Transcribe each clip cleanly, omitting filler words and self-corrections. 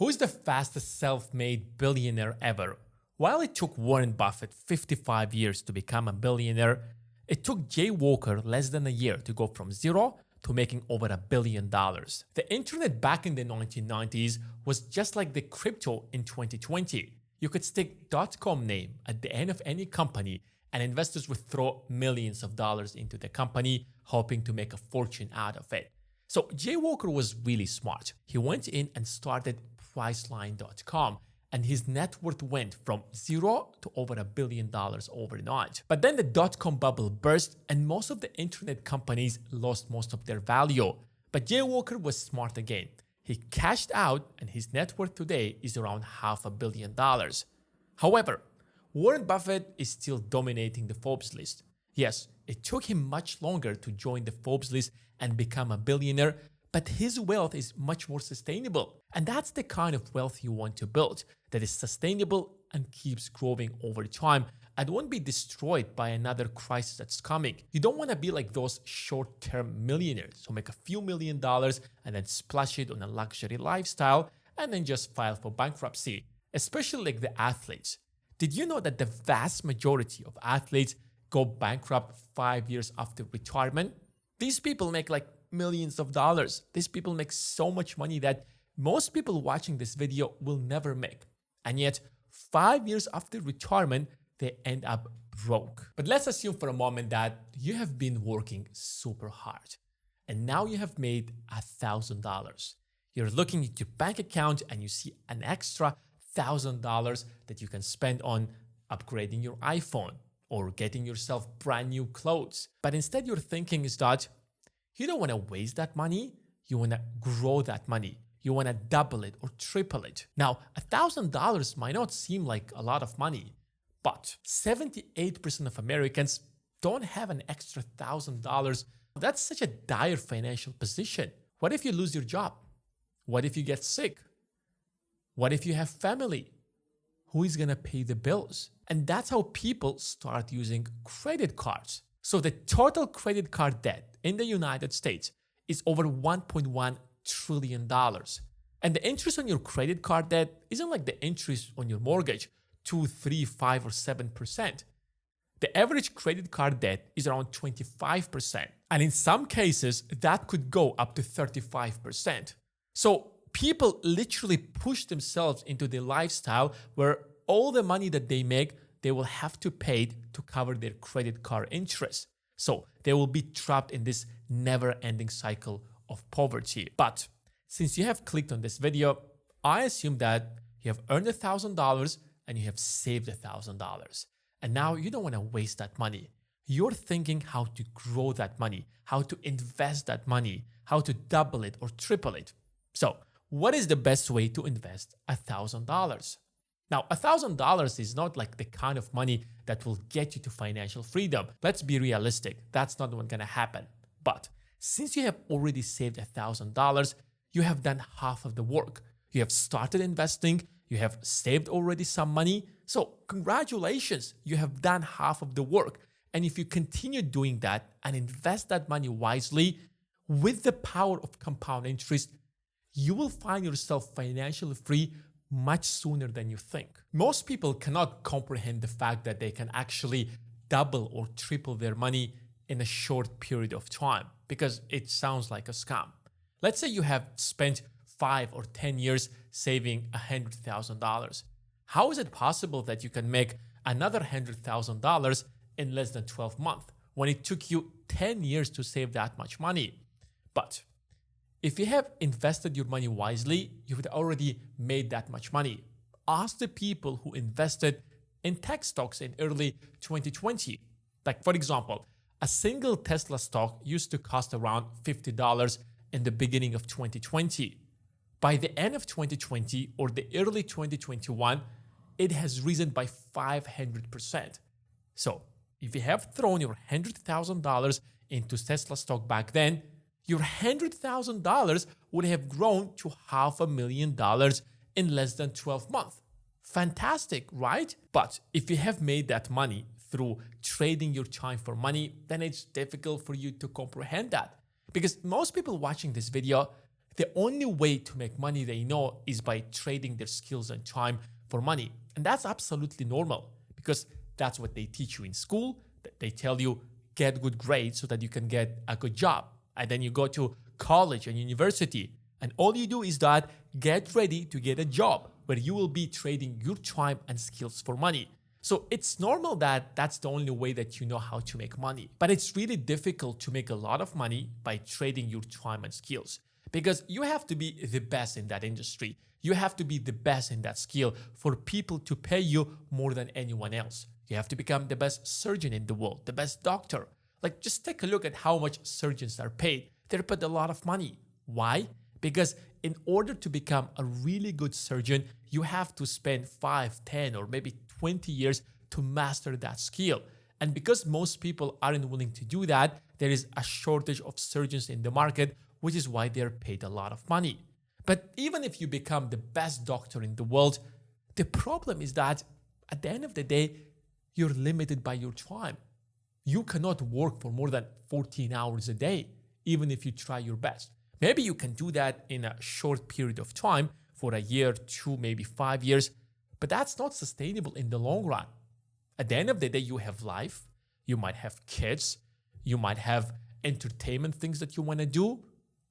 Who is the fastest self-made billionaire ever? While it took Warren Buffett 55 years to become a billionaire, it took Jay Walker less than a year to go from zero to making over $1 billion. The internet back in the 1990s was just like the crypto in 2020. You could stick .com name at the end of any company and investors would throw millions of dollars into the company, hoping to make a fortune out of it. So Jay Walker was really smart. He went in and started Priceline.com, and his net worth went from zero to over $1 billion overnight. But then the .com bubble burst and most of the internet companies lost most of their value. But Jay Walker was smart again. He cashed out and his net worth today is around $500 million. However, Warren Buffett is still dominating the Forbes list. Yes, it took him much longer to join the Forbes list and become a billionaire, but his wealth is much more sustainable. And that's the kind of wealth you want to build, that is sustainable and keeps growing over time and won't be destroyed by another crisis that's coming. You don't want to be like those short-term millionaires who make a few $1 million and then splash it on a luxury lifestyle and then just file for bankruptcy, especially like the athletes. Did you know that the vast majority of athletes go bankrupt 5 years after retirement? These people make like millions of dollars. These people make so much money that most people watching this video will never make. And yet, 5 years after retirement, they end up broke. But let's assume for a moment that you have been working super hard and now you have made $1,000. You're looking at your bank account and you see an extra $1,000 that you can spend on upgrading your iPhone or getting yourself brand new clothes. But instead you're thinking is that you don't want to waste that money, you want to grow that money. You want to double it or triple it. Now, $1,000 might not seem like a lot of money, but 78% of Americans don't have an extra $1,000. That's such a dire financial position. What if you lose your job? What if you get sick? What if you have family? Who is going to pay the bills? And that's how people start using credit cards. So the total credit card debt in the United States is over $1.1 trillion. And the interest on your credit card debt isn't like the interest on your mortgage, 2, 3, 5, or 7%. The average credit card debt is around 25%. And in some cases, that could go up to 35%. So people literally push themselves into the lifestyle where all the money that they make, they will have to pay to cover their credit card interest. So they will be trapped in this never-ending cycle of poverty. But since you have clicked on this video, I assume that you have earned $1,000 and you have saved $1,000. And now you don't want to waste that money. You're thinking how to grow that money, how to invest that money, how to double it or triple it. So what is the best way to invest $1,000? Now, $1,000 is not like the kind of money that will get you to financial freedom. Let's be realistic. That's not what's going to happen. But since you have already saved $1,000, you have done half of the work. You have started investing. You have saved already some money. So congratulations, you have done half of the work. And if you continue doing that and invest that money wisely with the power of compound interest, you will find yourself financially free much sooner than you think. Most people cannot comprehend the fact that they can actually double or triple their money in a short period of time because it sounds like a scam. Let's say you have spent 5 or 10 years saving $100,000. How is it possible that you can make another $100,000 in less than 12 months when it took you 10 years to save that much money? But if you have invested your money wisely, you would already made that much money. Ask the people who invested in tech stocks in early 2020. Like for example, a single Tesla stock used to cost around $50 in the beginning of 2020. By the end of 2020 or the early 2021, it has risen by 500%. So if you have thrown your $100,000 into Tesla stock back then, your $100,000 would have grown to $500,000 in less than 12 months. Fantastic, right? But if you have made that money through trading your time for money, then it's difficult for you to comprehend that. Because most people watching this video, the only way to make money they know is by trading their skills and time for money. And that's absolutely normal because that's what they teach you in school. They tell you get good grades so that you can get a good job. And then you go to college and university, and all you do is that get ready to get a job where you will be trading your time and skills for money. So it's normal that that's the only way that you know how to make money. But it's really difficult to make a lot of money by trading your time and skills because you have to be the best in that industry. You have to be the best in that skill for people to pay you more than anyone else. You have to become the best surgeon in the world, the best doctor. Like, just take a look at how much surgeons are paid. They're paid a lot of money. Why? Because in order to become a really good surgeon, you have to spend 5, 10, or maybe 20 years to master that skill. And because most people aren't willing to do that, there is a shortage of surgeons in the market, which is why they're paid a lot of money. But even if you become the best doctor in the world, the problem is that at the end of the day, you're limited by your time. You cannot work for more than 14 hours a day, even if you try your best. Maybe you can do that in a short period of time for a year, 2, maybe 5 years, but that's not sustainable in the long run. At the end of the day, you have life, you might have kids, you might have entertainment things that you want to do,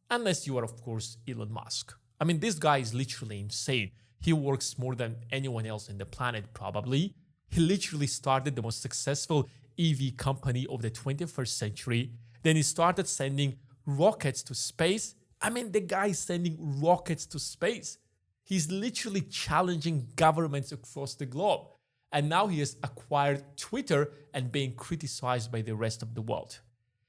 unless you are, of course, Elon Musk. I mean, this guy is literally insane. He works more than anyone else in the planet, probably. He literally started the most successful EV company of the 21st century. Then he started sending rockets to space. I mean, the guy is sending rockets to space. He's literally challenging governments across the globe. And now he has acquired Twitter and being criticized by the rest of the world.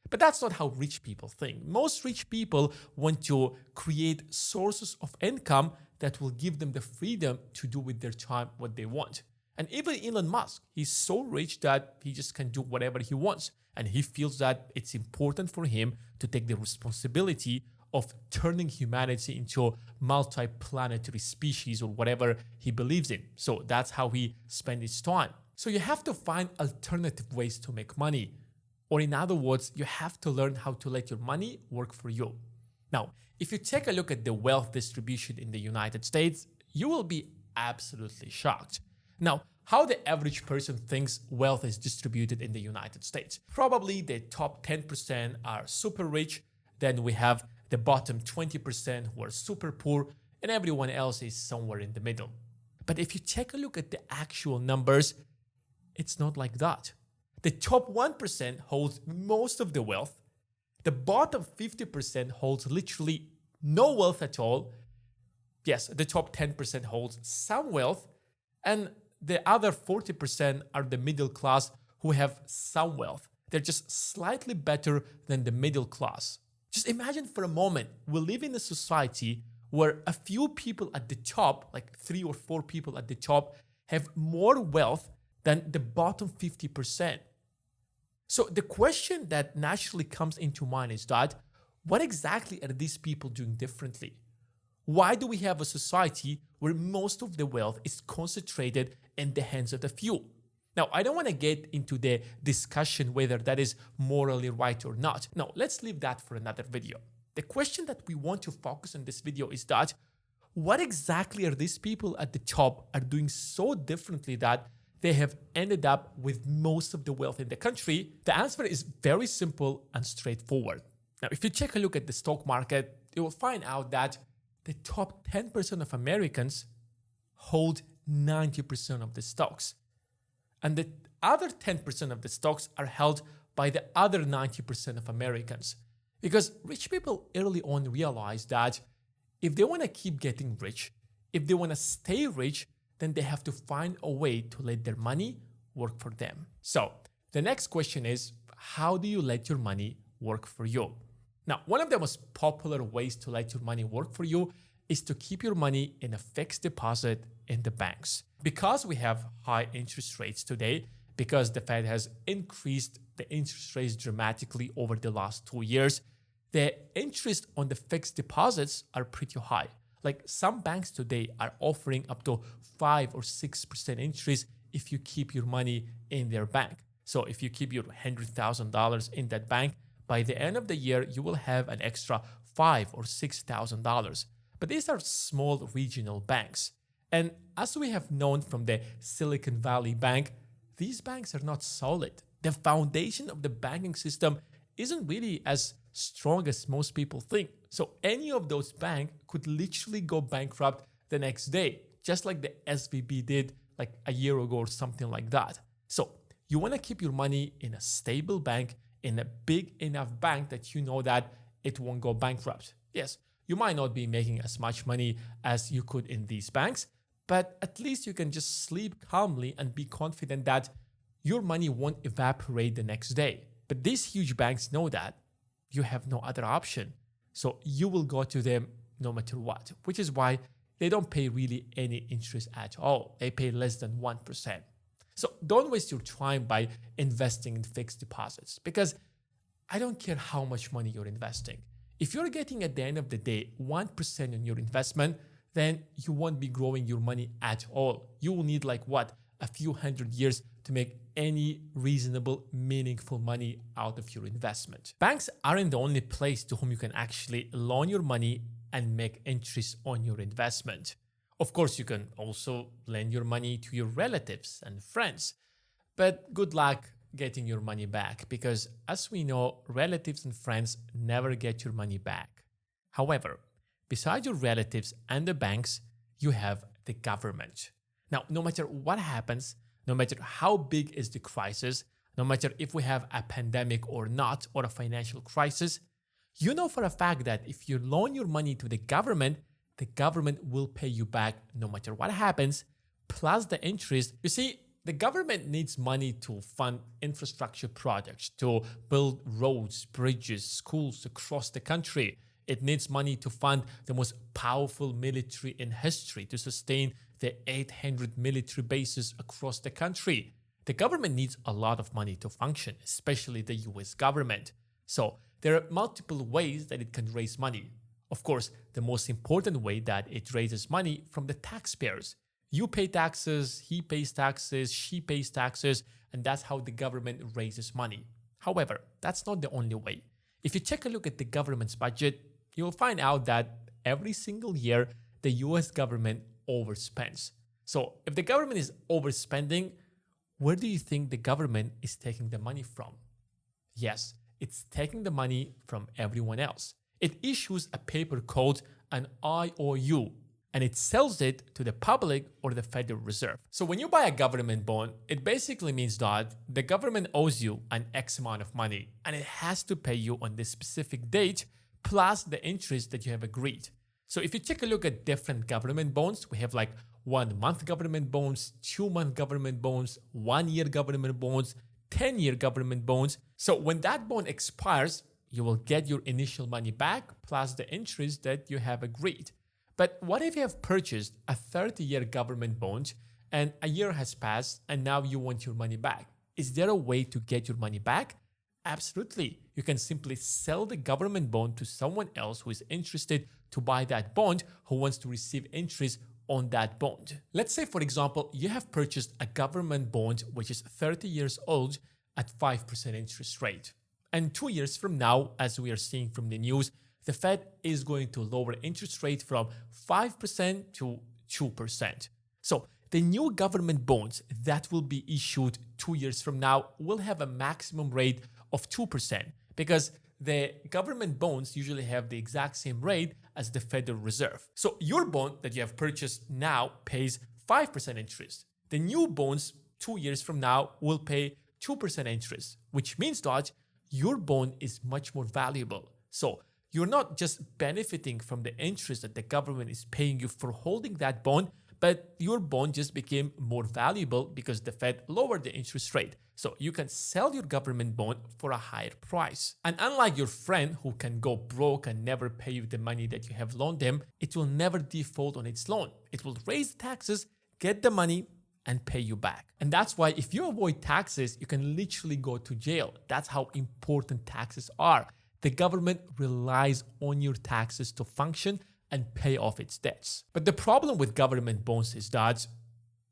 But that's not how rich people think. Most rich people want to create sources of income that will give them the freedom to do with their time what they want. And even Elon Musk, he's so rich that he just can do whatever he wants. And he feels that it's important for him to take the responsibility of turning humanity into a multi-planetary species or whatever he believes in. So that's how he spends his time. So you have to find alternative ways to make money. Or in other words, you have to learn how to let your money work for you. Now, if you take a look at the wealth distribution in the United States, you will be absolutely shocked. Now, how the average person thinks wealth is distributed in the United States. Probably the top 10% are super rich, then we have the bottom 20% who are super poor, and everyone else is somewhere in the middle. But if you take a look at the actual numbers, it's not like that. The top 1% holds most of the wealth. The bottom 50% holds literally no wealth at all. Yes, the top 10% holds some wealth, and the other 40% are the middle class who have some wealth. They're just slightly better than the middle class. Just imagine for a moment, we live in a society where a few people at the top, like 3 or 4 people at the top, have more wealth than the bottom 50%. So the question that naturally comes into mind is that, what exactly are these people doing differently? Why do we have a society where most of the wealth is concentrated in the hands of the few? Now, I don't want to get into the discussion whether that is morally right or not. No, let's leave that for another video. The question that we want to focus on this video is that, what exactly are these people at the top are doing so differently that they have ended up with most of the wealth in the country? The answer is very simple and straightforward. Now, if you take a look at the stock market, you will find out that the top 10% of Americans hold 90% of the stocks. And the other 10% of the stocks are held by the other 90% of Americans. Because rich people early on realized that if they want to keep getting rich, if they want to stay rich, then they have to find a way to let their money work for them. So the next question is, how do you let your money work for you? Now, one of the most popular ways to let your money work for you is to keep your money in a fixed deposit in the banks. Because we have high interest rates today, because the Fed has increased the interest rates dramatically over the last 2 years, the interest on the fixed deposits are pretty high. Like some banks today are offering up to 5 or 6% interest if you keep your money in their bank. So if you keep your $100,000 in that bank, by the end of the year, you will have an extra $5,000 or $6,000. But these are small regional banks. And as we have known from the Silicon Valley Bank, these banks are not solid. The foundation of the banking system isn't really as strong as most people think. So any of those banks could literally go bankrupt the next day, just like the SVB did like a year ago or something like that. So you want to keep your money in a stable bank, in a big enough bank that you know that it won't go bankrupt. Yes, you might not be making as much money as you could in these banks, but at least you can just sleep calmly and be confident that your money won't evaporate the next day. But these huge banks know that you have no other option. So you will go to them no matter what, which is why they don't pay really any interest at all. They pay less than 1%. So don't waste your time by investing in fixed deposits, because I don't care how much money you're investing. If you're getting at the end of the day 1% on your investment, then you won't be growing your money at all. You will need a few hundred years to make any reasonable, meaningful money out of your investment. Banks aren't the only place to whom you can actually loan your money and make interest on your investment. Of course, you can also lend your money to your relatives and friends, but good luck getting your money back, because as we know, relatives and friends never get your money back. However, besides your relatives and the banks, you have the government. Now, no matter what happens, no matter how big is the crisis, no matter if we have a pandemic or not, or a financial crisis, you know for a fact that if you loan your money to the government will pay you back no matter what happens, plus the interest. You see, the government needs money to fund infrastructure projects, to build roads, bridges, schools across the country. It needs money to fund the most powerful military in history, to sustain the 800 military bases across the country. The government needs a lot of money to function, especially the US government. So there are multiple ways that it can raise money. Of course, the most important way that it raises money from the taxpayers. You pay taxes, he pays taxes, she pays taxes, and that's how the government raises money. However, that's not the only way. If you take a look at the government's budget, you'll find out that every single year, the US government overspends. So if the government is overspending, where do you think the government is taking the money from? Yes, it's taking the money from everyone else. It issues a paper called an IOU, and it sells it to the public or the Federal Reserve. So when you buy a government bond, it basically means that the government owes you an X amount of money, and it has to pay you on this specific date, plus the interest that you have agreed. So if you take a look at different government bonds, we have 1 month government bonds, 2 month government bonds, 1 year government bonds, 10-year government bonds. So when that bond expires, you will get your initial money back plus the interest that you have agreed. But what if you have purchased a 30-year government bond and a year has passed and now you want your money back? Is there a way to get your money back? Absolutely. You can simply sell the government bond to someone else who is interested to buy that bond, who wants to receive interest on that bond. Let's say, for example, you have purchased a government bond which is 30 years old at 5% interest rate. And 2 years from now, as we are seeing from the news, the Fed is going to lower interest rate from 5% to 2%. So the new government bonds that will be issued 2 years from now will have a maximum rate of 2%, because the government bonds usually have the exact same rate as the Federal Reserve. So your bond that you have purchased now pays 5% interest. The new bonds 2 years from now will pay 2% interest, which means that your bond is much more valuable. So you're not just benefiting from the interest that the government is paying you for holding that bond, but your bond just became more valuable because the Fed lowered the interest rate. So you can sell your government bond for a higher price. And unlike your friend who can go broke and never pay you the money that you have loaned them, it will never default on its loan. It will raise the taxes, get the money, and pay you back. And that's why if you avoid taxes, you can literally go to jail. That's how important taxes are. The government relies on your taxes to function and pay off its debts. But the problem with government bonds is that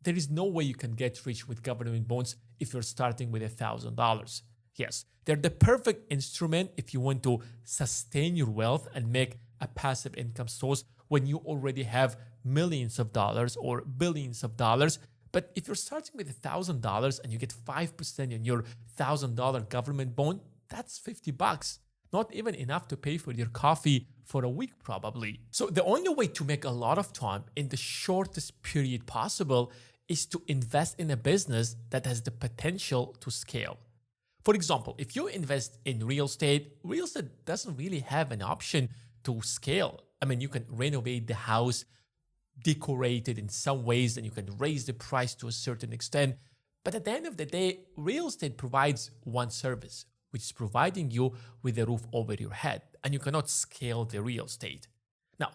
there is no way you can get rich with government bonds if you're starting with $1,000. Yes, they're the perfect instrument if you want to sustain your wealth and make a passive income source when you already have millions of dollars or billions of dollars. But if you're starting with $1,000 and you get 5% on your $1,000 government bond, that's $50. Not even enough to pay for your coffee for a week, probably. So the only way to make a lot of time in the shortest period possible is to invest in a business that has the potential to scale. For example, if you invest in real estate doesn't really have an option to scale. I mean, you can renovate the house, decorate it in some ways, and you can raise the price to a certain extent. But at the end of the day, real estate provides one service, which is providing you with a roof over your head, and you cannot scale the real estate. Now,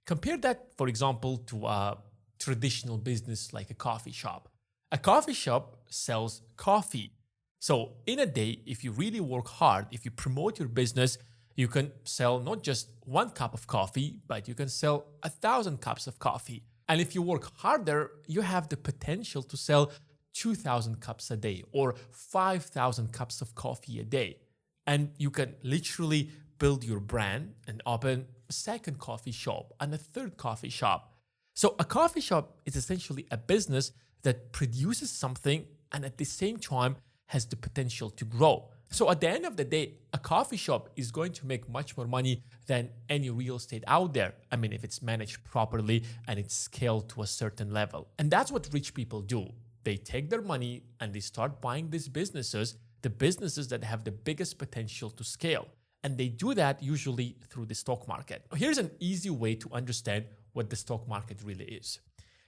compare that, for example, to a traditional business like a coffee shop. A coffee shop sells coffee. So in a day, if you really work hard, if you promote your business, you can sell not just 1 cup of coffee, but you can sell 1,000 cups of coffee. And if you work harder, you have the potential to sell 2,000 cups a day or 5,000 cups of coffee a day. And you can literally build your brand and open a second coffee shop and a third coffee shop. So a coffee shop is essentially a business that produces something and at the same time has the potential to grow. So at the end of the day, a coffee shop is going to make much more money than any real estate out there. I mean, if it's managed properly and it's scaled to a certain level. And that's what rich people do. They take their money and they start buying these businesses, the businesses that have the biggest potential to scale. And they do that usually through the stock market. Here's an easy way to understand what the stock market really is.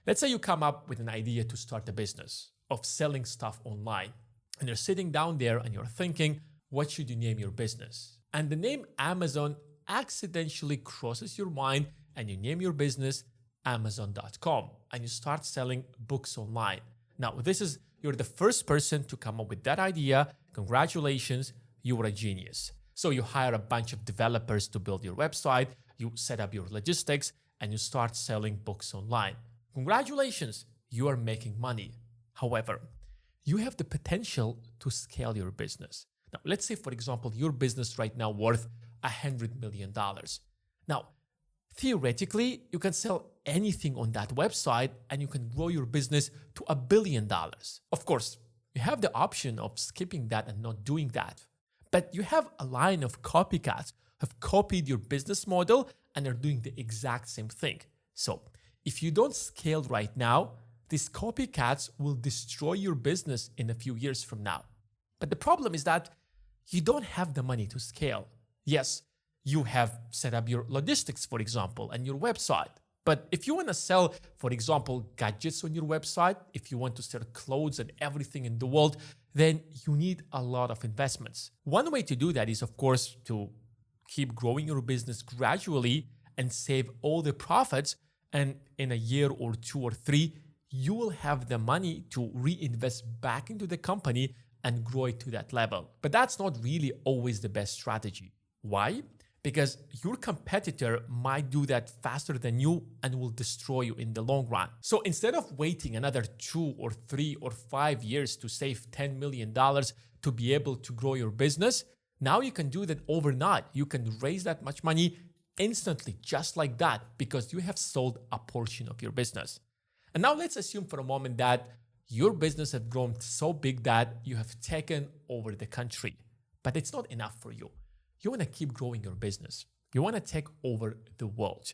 Let's say you come up with an idea to start a business of selling stuff online. And you're sitting down there and you're thinking, what should you name your business? And the name Amazon accidentally crosses your mind and you name your business Amazon.com and you start selling books online. Now, you're the first person to come up with that idea. Congratulations, you were a genius. So you hire a bunch of developers to build your website, you set up your logistics, and you start selling books online. Congratulations, you are making money. However, you have the potential to scale your business. Now, let's say, for example, your business right now worth $100 million. Now, theoretically, you can sell anything on that website and you can grow your business to $1 billion. Of course, you have the option of skipping that and not doing that. But you have a line of copycats who have copied your business model and are doing the exact same thing. So if you don't scale right now, these copycats will destroy your business in a few years from now. But the problem is that you don't have the money to scale. Yes, you have set up your logistics, for example, and your website. But if you want to sell, for example, gadgets on your website, if you want to sell clothes and everything in the world, then you need a lot of investments. One way to do that is, of course, to keep growing your business gradually and save all the profits. And in a year or 2 or 3, you will have the money to reinvest back into the company and grow it to that level. But that's not really always the best strategy. Why? Because your competitor might do that faster than you and will destroy you in the long run. So instead of waiting another 2 or 3 or 5 years to save $10 million to be able to grow your business, now you can do that overnight. You can raise that much money instantly, just like that, because you have sold a portion of your business. And now let's assume for a moment that your business has grown so big that you have taken over the country, but it's not enough for you. You want to keep growing your business. You want to take over the world.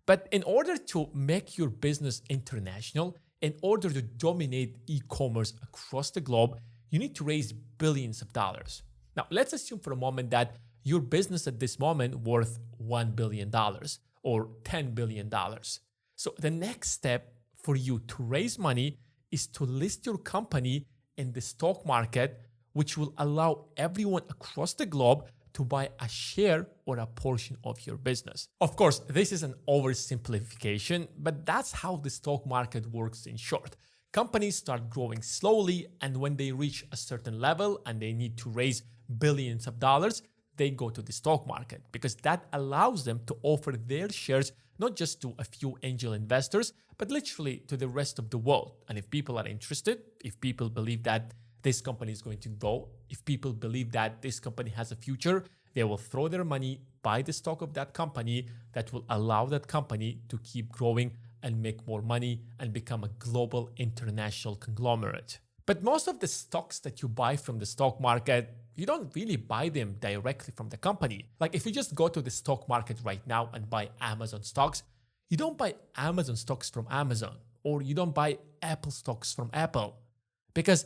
But in order to make your business international, in order to dominate e-commerce across the globe, you need to raise billions of dollars. Now, let's assume for a moment that your business at this moment worth $1 billion or $10 billion. So the next step for you to raise money is to list your company in the stock market, which will allow everyone across the globe to buy a share or a portion of your business. Of course, this is an oversimplification, but that's how the stock market works in short. Companies start growing slowly, and when they reach a certain level and they need to raise billions of dollars, they go to the stock market because that allows them to offer their shares not just to a few angel investors, but literally to the rest of the world. And if people are interested, if people believe that this company is going to grow. If people believe that this company has a future, they will throw their money, buy the stock of that company that will allow that company to keep growing and make more money and become a global international conglomerate. But most of the stocks that you buy from the stock market, you don't really buy them directly from the company. Like if you just go to the stock market right now and buy Amazon stocks, you don't buy Amazon stocks from Amazon, or you don't buy Apple stocks from Apple. Because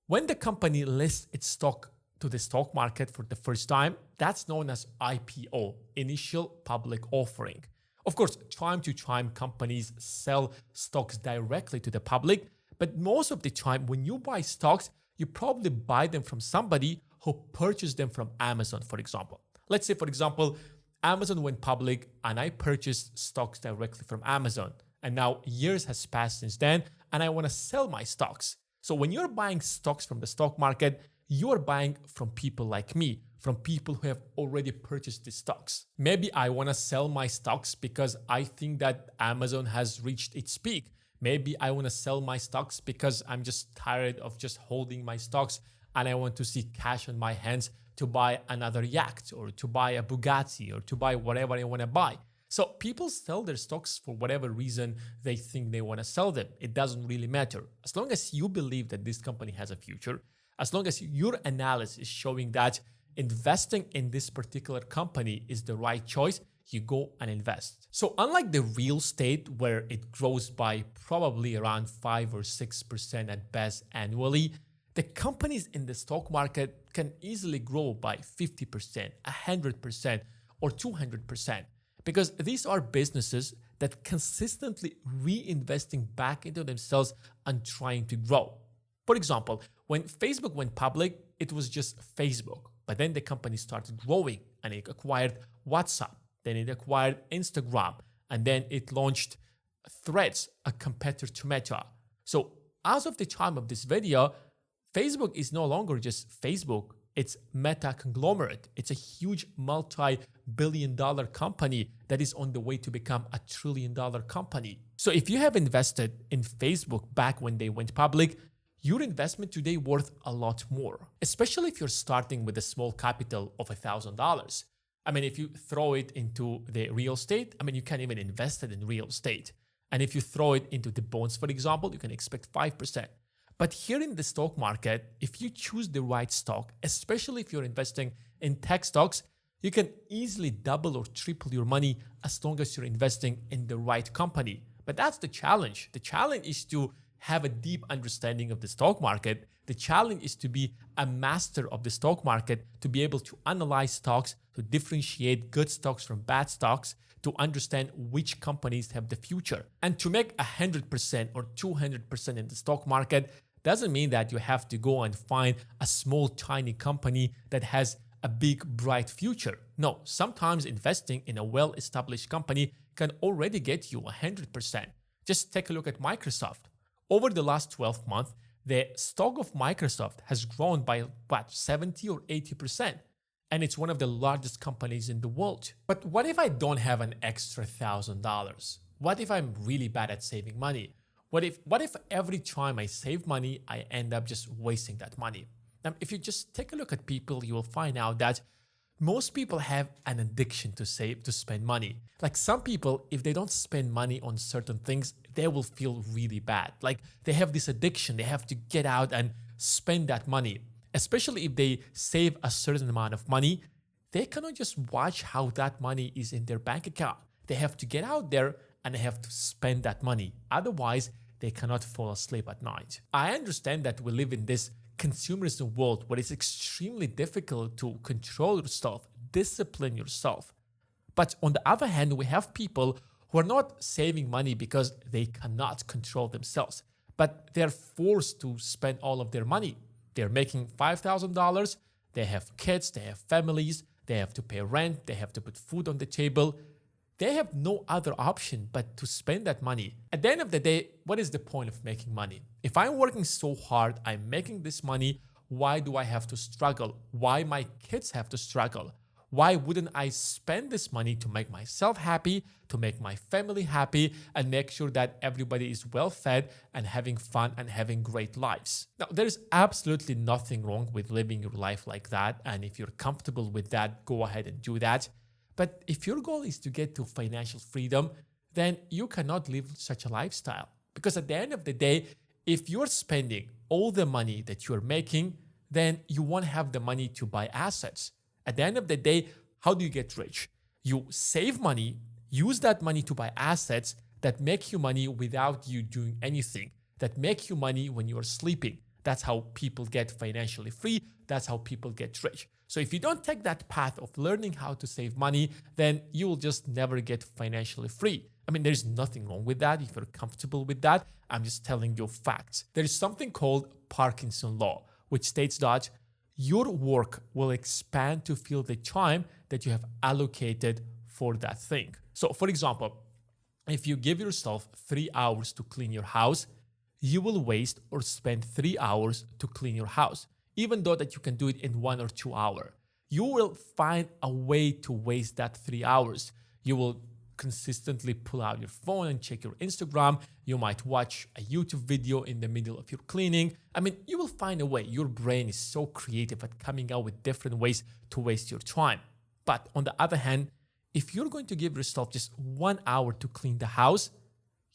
when the company lists its stock to the stock market for the first time, that's known as IPO, initial public offering. Of course, time to time, companies sell stocks directly to the public, but most of the time, when you buy stocks, you probably buy them from somebody who purchased them from Amazon, for example. Let's say, for example, Amazon went public and I purchased stocks directly from Amazon. And now years has passed since then, and I want to sell my stocks. So when you're buying stocks from the stock market, you're buying from people like me, from people who have already purchased the stocks. Maybe I want to sell my stocks because I think that Amazon has reached its peak. Maybe I want to sell my stocks because I'm just tired of just holding my stocks and I want to see cash on my hands to buy another yacht or to buy a Bugatti or to buy whatever I want to buy. So people sell their stocks for whatever reason they think they want to sell them. It doesn't really matter. As long as you believe that this company has a future, as long as your analysis is showing that investing in this particular company is the right choice, you go and invest. So unlike the real estate where it grows by probably around 5 or 6% at best annually, the companies in the stock market can easily grow by 50%, 100%, or 200%, because these are businesses that consistently reinvesting back into themselves and trying to grow. For example, when Facebook went public, it was just Facebook, but then the company started growing and it acquired WhatsApp, then it acquired Instagram, and then it launched Threads, a competitor to Meta. So as of the time of this video, Facebook is no longer just Facebook, it's Meta conglomerate. It's a huge multi-billion-dollar company that is on the way to become a trillion-dollar company. So if you have invested in Facebook back when they went public, your investment today worth a lot more, especially if you're starting with a small capital of $1,000. I mean, if you throw it into the real estate, I mean, you can't even invest it in real estate. And if you throw it into the bonds, for example, you can expect 5%. But here in the stock market, if you choose the right stock, especially if you're investing in tech stocks, you can easily double or triple your money as long as you're investing in the right company. But that's the challenge. The challenge is to have a deep understanding of the stock market. The challenge is to be a master of the stock market, to be able to analyze stocks, to differentiate good stocks from bad stocks, to understand which companies have the future. And to make 100% or 200% in the stock market doesn't mean that you have to go and find a small, tiny company that has a big, bright future. No, sometimes investing in a well-established company can already get you 100%. Just take a look at Microsoft. Over the last 12 months, the stock of Microsoft has grown by about 70 or 80%. And it's one of the largest companies in the world. But what if I don't have an extra $1,000? What if I'm really bad at saving money? What if every time I save money, I end up just wasting that money? Now, if you just take a look at people, you will find out that most people have an addiction to spend money. Like some people, if they don't spend money on certain things, they will feel really bad. Like they have this addiction, they have to get out and spend that money. Especially if they save a certain amount of money, they cannot just watch how that money is in their bank account. They have to get out there and they have to spend that money. Otherwise, they cannot fall asleep at night. I understand that we live in this consumerism world where it's extremely difficult to control yourself, discipline yourself. But on the other hand, we have people who are not saving money because they cannot control themselves, but they're forced to spend all of their money. They're making $5,000, they have kids, they have families, they have to pay rent, they have to put food on the table. They have no other option but to spend that money. At the end of the day, what is the point of making money? If I'm working so hard, I'm making this money, why do I have to struggle? Why my kids have to struggle? Why wouldn't I spend this money to make myself happy, to make my family happy, and make sure that everybody is well fed and having fun and having great lives? Now, there is absolutely nothing wrong with living your life like that. And if you're comfortable with that, go ahead and do that. But if your goal is to get to financial freedom, then you cannot live such a lifestyle. Because at the end of the day, if you're spending all the money that you're making, then you won't have the money to buy assets. At the end of the day, how do you get rich? You save money, use that money to buy assets that make you money without you doing anything, that make you money when you are sleeping. That's how people get financially free. That's how people get rich. So if you don't take that path of learning how to save money, then you will just never get financially free. I mean, there's nothing wrong with that if you're comfortable with that. I'm just telling you facts. There is something called Parkinson law, which states that your work will expand to fill the time that you have allocated for that thing. So for example, if you give yourself 3 hours to clean your house, you will waste or spend 3 hours to clean your house, even though that you can do it in 1 or 2 hours. You will find a way to waste that 3 hours. You will consistently pull out your phone and check your Instagram. You might watch a YouTube video in the middle of your cleaning. I mean, you will find a way. Your brain is so creative at coming out with different ways to waste your time. But on the other hand, if you're going to give yourself just 1 hour to clean the house,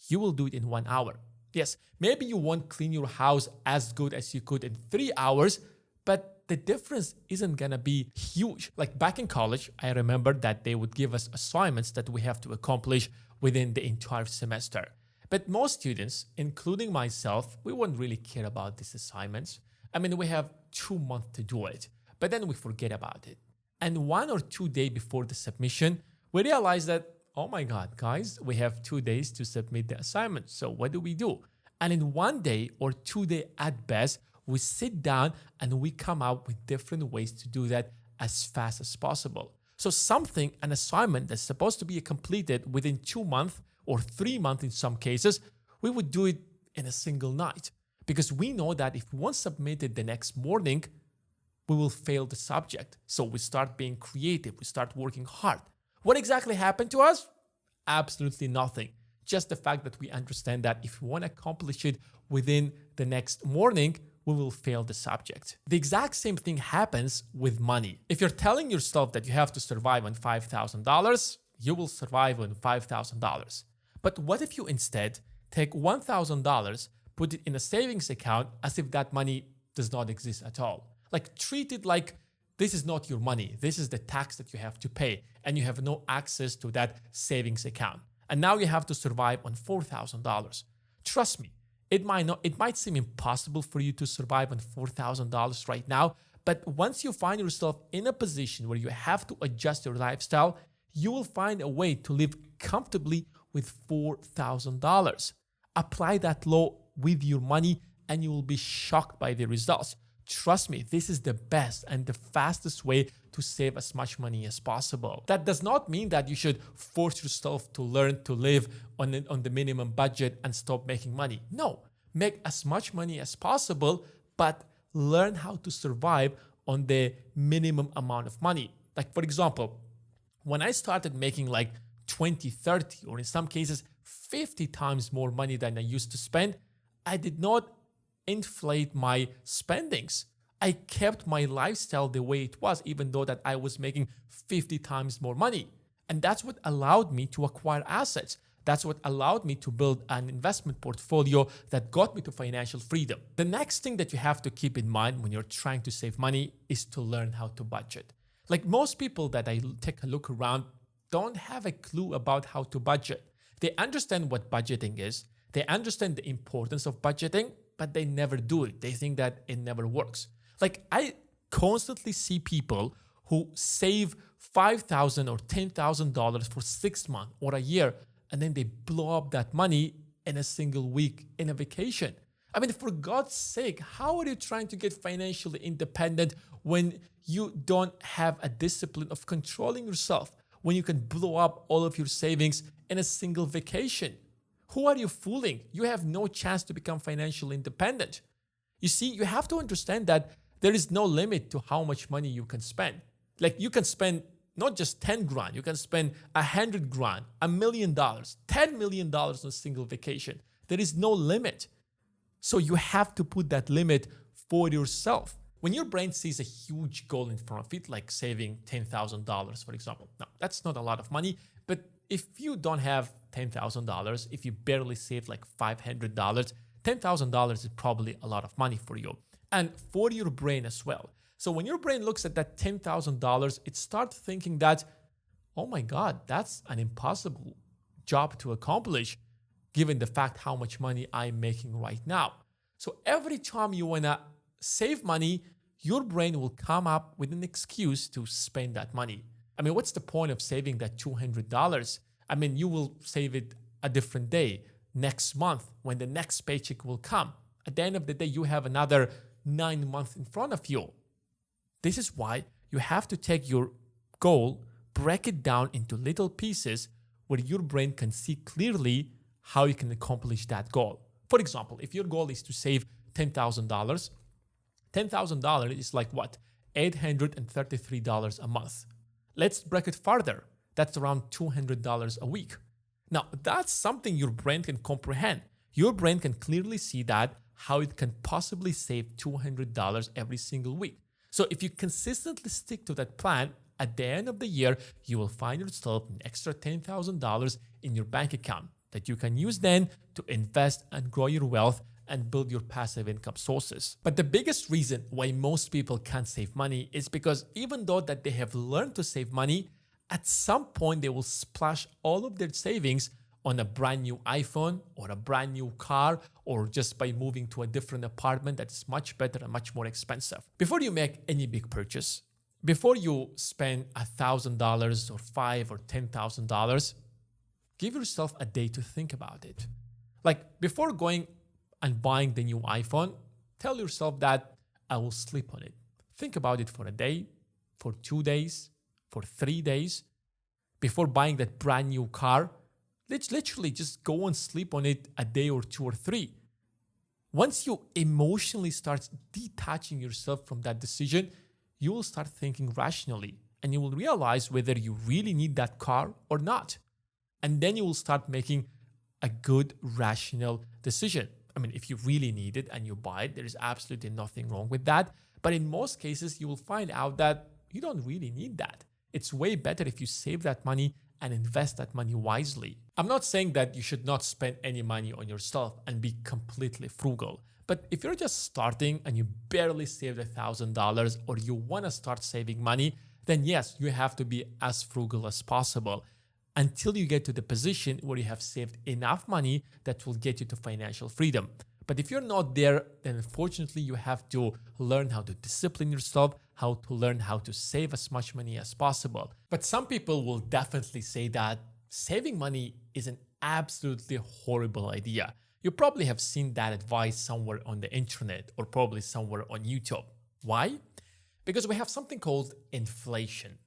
you will do it in 1 hour. Yes, maybe you won't clean your house as good as you could in 3 hours, but the difference isn't gonna be huge. Like back in college, I remember that they would give us assignments that we have to accomplish within the entire semester. But most students, including myself, we won't really care about these assignments. I mean, we have 2 months to do it, but then we forget about it. And 1 or 2 days before the submission, we realize that, oh my God, guys, we have 2 days to submit the assignment. So what do? And in 1 day or 2 days at best, we sit down and we come out with different ways to do that as fast as possible. So an assignment that's supposed to be completed within 2 months or 3 months in some cases, we would do it in a single night. Because we know that if we won't submit it the next morning, we will fail the subject. So we start being creative, we start working hard. What exactly happened to us? Absolutely nothing. Just the fact that we understand that if we want to accomplish it within the next morning, we will fail the subject. The exact same thing happens with money. If you're telling yourself that you have to survive on $5,000, you will survive on $5,000. But what if you instead take $1,000, put it in a savings account as if that money does not exist at all? Like treat it like this is not your money. This is the tax that you have to pay and you have no access to that savings account. And now you have to survive on $4,000. Trust me, it might seem impossible for you to survive on $4,000 right now, but once you find yourself in a position where you have to adjust your lifestyle, you will find a way to live comfortably with $4,000. Apply that law with your money and you will be shocked by the results. Trust me, this is the best and the fastest way to save as much money as possible. That does not mean that you should force yourself to learn to live on the minimum budget and stop making money. No, make as much money as possible, but learn how to survive on the minimum amount of money. Like for example, when I started making like 20, 30, or in some cases 50 times more money than I used to spend, I did not inflate my spendings. I kept my lifestyle the way it was, even though that I was making 50 times more money. And that's what allowed me to acquire assets. That's what allowed me to build an investment portfolio that got me to financial freedom. The next thing that you have to keep in mind when you're trying to save money is to learn how to budget. Like most people that I take a look around don't have a clue about how to budget. They understand what budgeting is. They understand the importance of budgeting, but they never do it. They think that it never works. Like I constantly see people who save $5,000 or $10,000 for 6 months or a year, and then they blow up that money in a single week in a vacation. I mean, for God's sake, how are you trying to get financially independent when you don't have a discipline of controlling yourself, when you can blow up all of your savings in a single vacation? Who are you fooling? You have no chance to become financially independent. You see, you have to understand that there is no limit to how much money you can spend. Like you can spend not just 10 grand. You can spend 100 grand, $1 million, $10 million on a single vacation. There is no limit. So you have to put that limit for yourself. When your brain sees a huge goal in front of it, like saving $10,000, for example. Now, that's not a lot of money, but if you don't have $10,000, if you barely save like $500, $10,000 is probably a lot of money for you and for your brain as well. So when your brain looks at that $10,000, it starts thinking that, oh my God, that's an impossible job to accomplish given the fact how much money I'm making right now. So every time you want to save money, your brain will come up with an excuse to spend that money. I mean, what's the point of saving that $200? I mean, you will save it a different day, next month, when the next paycheck will come. At the end of the day, you have another 9 months in front of you. This is why you have to take your goal, break it down into little pieces where your brain can see clearly how you can accomplish that goal. For example, if your goal is to save $10,000, $10,000 is like what? $833 a month. Let's break it further. That's around $200 a week. Now, that's something your brain can comprehend. Your brain can clearly see that, how it can possibly save $200 every single week. So if you consistently stick to that plan, at the end of the year, you will find yourself an extra $10,000 in your bank account that you can use then to invest and grow your wealth and build your passive income sources. But the biggest reason why most people can't save money is because even though that they have learned to save money, at some point they will splash all of their savings on a brand new iPhone or a brand new car, or just by moving to a different apartment that is much better and much more expensive. Before you make any big purchase, before you spend $1,000 or $5,000 or $10,000, give yourself a day to think about it. Like before going and buying the new iPhone, tell yourself that I will sleep on it. Think about it for a day, for 2 days, for 3 days. Before buying that brand new car, let's literally just go and sleep on it a day or 2 or 3. Once you emotionally start detaching yourself from that decision, you will start thinking rationally and you will realize whether you really need that car or not. And then you will start making a good, rational decision. I mean, if you really need it and you buy it, there is absolutely nothing wrong with that. But in most cases, you will find out that you don't really need that. It's way better if you save that money and invest that money wisely. I'm not saying that you should not spend any money on yourself and be completely frugal. But if you're just starting and you barely saved $1,000 or you want to start saving money, then yes, you have to be as frugal as possible until you get to the position where you have saved enough money that will get you to financial freedom. But if you're not there, then unfortunately you have to learn how to discipline yourself, how to learn how to save as much money as possible. But some people will definitely say that saving money is an absolutely horrible idea. You probably have seen that advice somewhere on the internet or probably somewhere on YouTube. Why? Because we have something called inflation.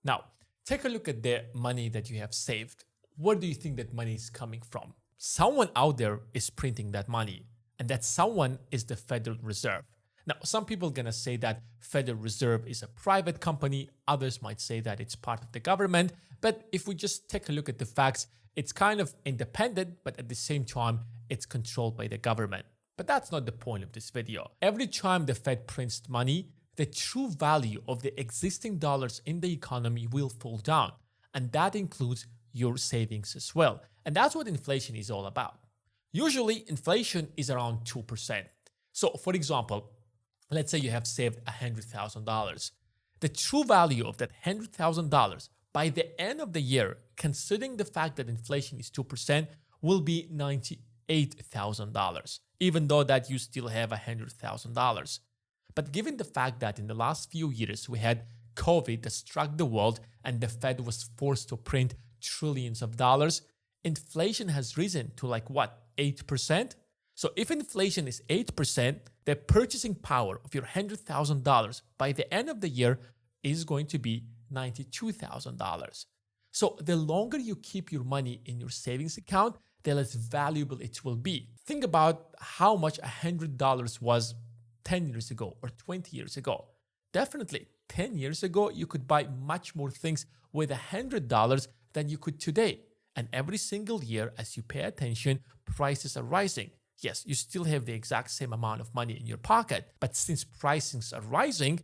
Now, take a look at the money that you have saved. Where do you think that money is coming from? Someone out there is printing that money, and that someone is the Federal Reserve. Now, some people are going to say that Federal Reserve is a private company. Others might say that it's part of the government. But if we just take a look at the facts, it's kind of independent, but at the same time, it's controlled by the government. But that's not the point of this video. Every time the Fed prints money, the true value of the existing dollars in the economy will fall down. And that includes your savings as well. And that's what inflation is all about. Usually, inflation is around 2%. So, for example, let's say you have saved $100,000. The true value of that $100,000 by the end of the year, considering the fact that inflation is 2%, will be $98,000, even though that you still have $100,000. But given the fact that in the last few years we had COVID that struck the world and the Fed was forced to print trillions of dollars, inflation has risen to like what, 8%? So if inflation is 8%, the purchasing power of your $100,000 by the end of the year is going to be $92,000. So the longer you keep your money in your savings account, the less valuable it will be. Think about how much $100 was 10 years ago or 20 years ago. Definitely, 10 years ago, you could buy much more things with $100 than you could today. And every single year, as you pay attention, prices are rising. Yes, you still have the exact same amount of money in your pocket, but since prices are rising,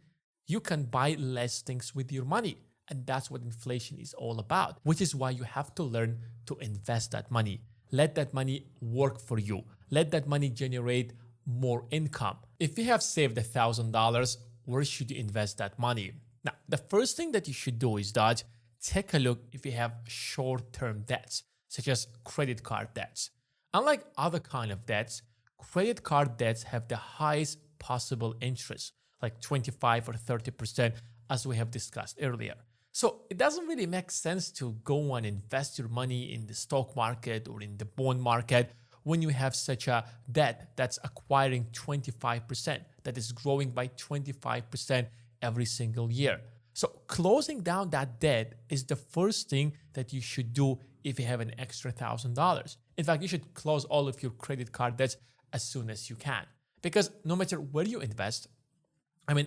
you can buy less things with your money. And that's what inflation is all about, which is why you have to learn to invest that money. Let that money work for you. Let that money generate more income. If you have saved $1,000, where should you invest that money? Now, the first thing that you should do is that take a look if you have short-term debts, such as credit card debts. Unlike other kind of debts, credit card debts have the highest possible interest, like 25 or 30%, as we have discussed earlier. So it doesn't really make sense to go and invest your money in the stock market or in the bond market when you have such a debt that's acquiring 25%, that is growing by 25% every single year. So closing down that debt is the first thing that you should do if you have an extra $1,000. In fact, you should close all of your credit card debts as soon as you can. Because no matter where you invest,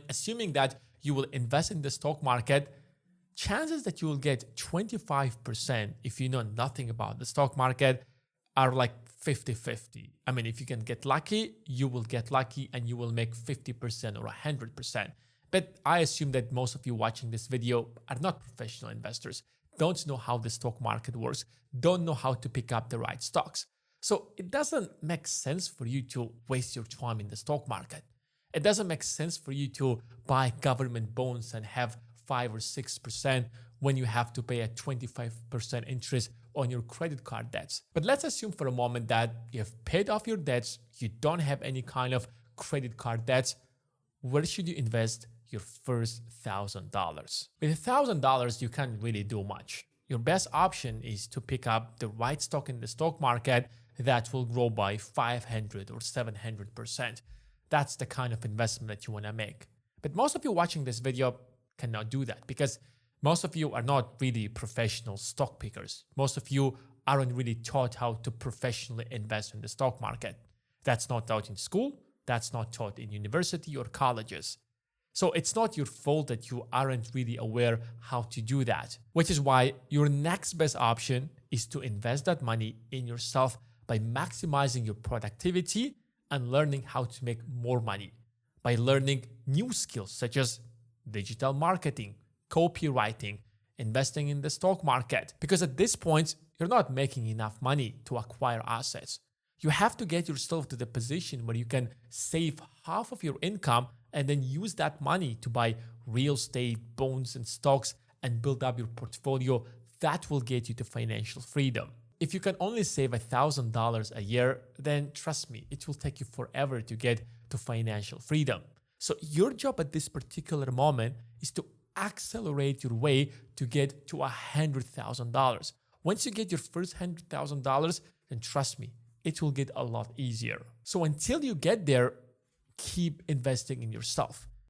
assuming that you will invest in the stock market, chances that you will get 25% if you know nothing about the stock market are like 50-50. If you can get lucky, you will get lucky and you will make 50% or 100%. But I assume that most of you watching this video are not professional investors, don't know how the stock market works, don't know how to pick up the right stocks. So it doesn't make sense for you to waste your time in the stock market. It doesn't make sense for you to buy government bonds and have 5 or 6% when you have to pay a 25% interest on your credit card debts. But let's assume for a moment that you have paid off your debts, you don't have any kind of credit card debts. Where should you invest your first $1,000? With $1,000, you can't really do much. Your best option is to pick up the right stock in the stock market that will grow by 500 or 700%. That's the kind of investment that you want to make. But most of you watching this video cannot do that because most of you are not really professional stock pickers. Most of you aren't really taught how to professionally invest in the stock market. That's not taught in school. That's not taught in university or colleges. So it's not your fault that you aren't really aware how to do that, which is why your next best option is to invest that money in yourself by maximizing your productivity and learning how to make more money, by learning new skills such as digital marketing, copywriting, investing in the stock market. Because at this point, you're not making enough money to acquire assets. You have to get yourself to the position where you can save half of your income and then use that money to buy real estate, bonds, and stocks and build up your portfolio. That will get you to financial freedom. If you can only save $1,000 a year, then trust me, it will take you forever to get to financial freedom. So your job at this particular moment is to accelerate your way to get to $100,000. Once you get your first $100,000, then trust me, it will get a lot easier. So until you get there, keep investing in yourself.